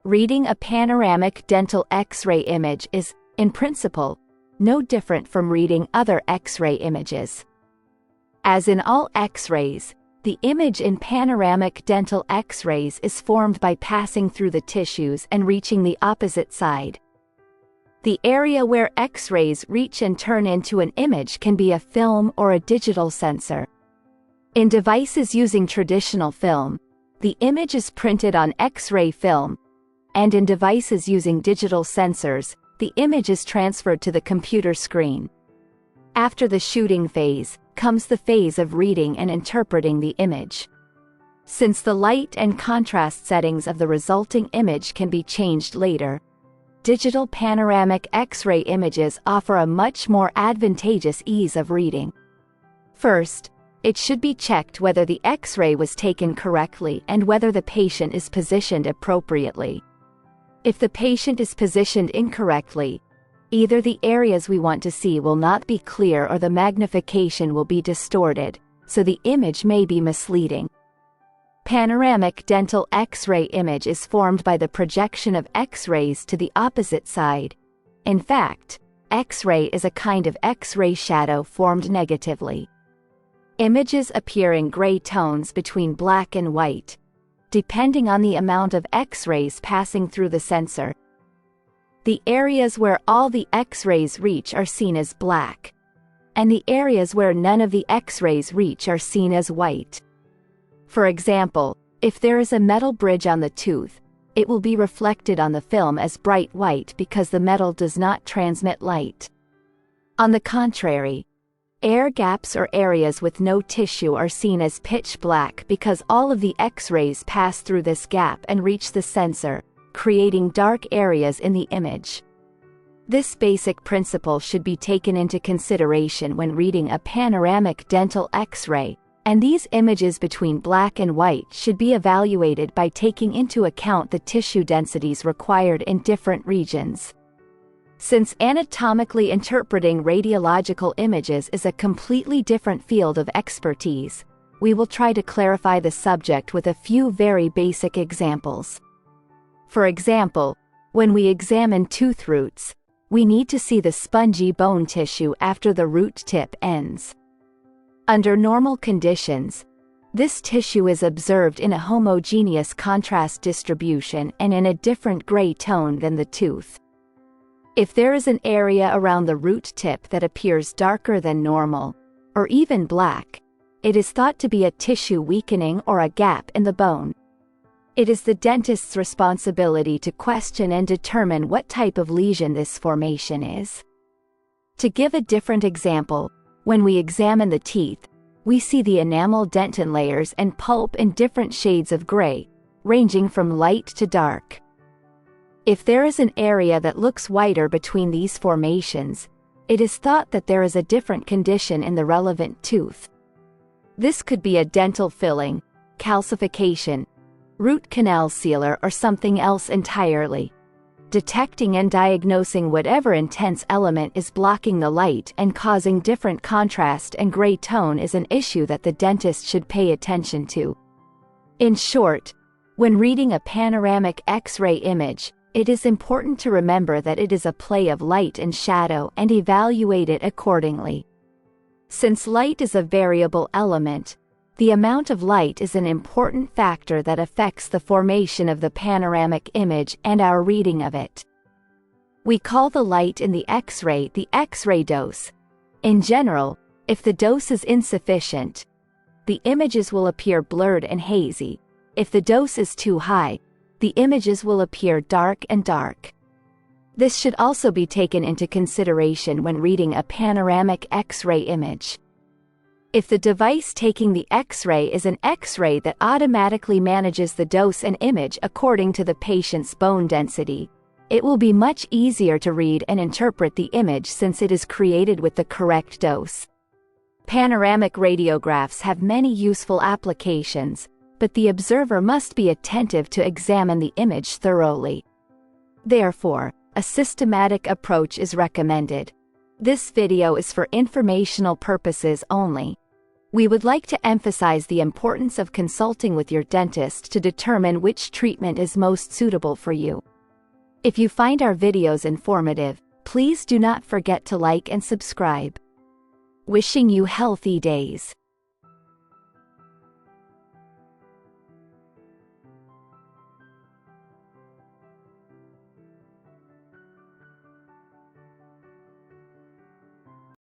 Reading a panoramic dental X-ray image is, in principle, no different from reading other X-ray images. As in all X-rays, the image in panoramic dental X-rays is formed by passing through the tissues and reaching the opposite side. The area where X-rays reach and turn into an image can be a film or a digital sensor. In devices using traditional film, the image is printed on X-ray film, and in devices using digital sensors, the image is transferred to the computer screen. After the shooting phase, comes the phase of reading and interpreting the image. Since the light and contrast settings of the resulting image can be changed later, digital panoramic X-ray images offer a much more advantageous ease of reading. First, it should be checked whether the X-ray was taken correctly and whether the patient is positioned appropriately. If the patient is positioned incorrectly, either the areas we want to see will not be clear or the magnification will be distorted, so the image may be misleading. Panoramic dental X-ray image is formed by the projection of X-rays to the opposite side. In fact, X-ray is a kind of X-ray shadow formed negatively. Images appear in gray tones between black and white, depending on the amount of X-rays passing through the sensor. The areas where all the X-rays reach are seen as black, and the areas where none of the X-rays reach are seen as white. For example, if there is a metal bridge on the tooth, it will be reflected on the film as bright white because the metal does not transmit light. On the contrary, air gaps or areas with no tissue are seen as pitch black because all of the X-rays pass through this gap and reach the sensor, creating dark areas in the image. This basic principle should be taken into consideration when reading a panoramic dental X-ray, and these images between black and white should be evaluated by taking into account the tissue densities required in different regions. Since anatomically interpreting radiological images is a completely different field of expertise, we will try to clarify the subject with a few very basic examples. For example, when we examine tooth roots, we need to see the spongy bone tissue after the root tip ends. Under normal conditions, this tissue is observed in a homogeneous contrast distribution and in a different gray tone than the tooth. If there is an area around the root tip that appears darker than normal, or even black, it is thought to be a tissue weakening or a gap in the bone. It is the dentist's responsibility to question and determine what type of lesion this formation is. To give a different example, when we examine the teeth, we see the enamel dentin layers and pulp in different shades of gray, ranging from light to dark. If there is an area that looks whiter between these formations, it is thought that there is a different condition in the relevant tooth. This could be a dental filling, calcification, root canal sealer, or something else entirely. Detecting and diagnosing whatever intense element is blocking the light and causing different contrast and gray tone is an issue that the dentist should pay attention to. In short, when reading a panoramic X-ray image, it is important to remember that it is a play of light and shadow and evaluate it accordingly. Since light is a variable element, the amount of light is an important factor that affects the formation of the panoramic image and our reading of it. We call the light in the X-ray the X-ray dose. In general, if the dose is insufficient, the images will appear blurred and hazy. If the dose is too high, the images will appear dark and dark. This should also be taken into consideration when reading a panoramic X-ray image. If the device taking the X-ray is an X-ray that automatically manages the dose and image according to the patient's bone density, it will be much easier to read and interpret the image since it is created with the correct dose. Panoramic radiographs have many useful applications, but the observer must be attentive to examine the image thoroughly. Therefore, a systematic approach is recommended. This video is for informational purposes only. We would like to emphasize the importance of consulting with your dentist to determine which treatment is most suitable for you. If you find our videos informative, please do not forget to like and subscribe. Wishing you healthy days.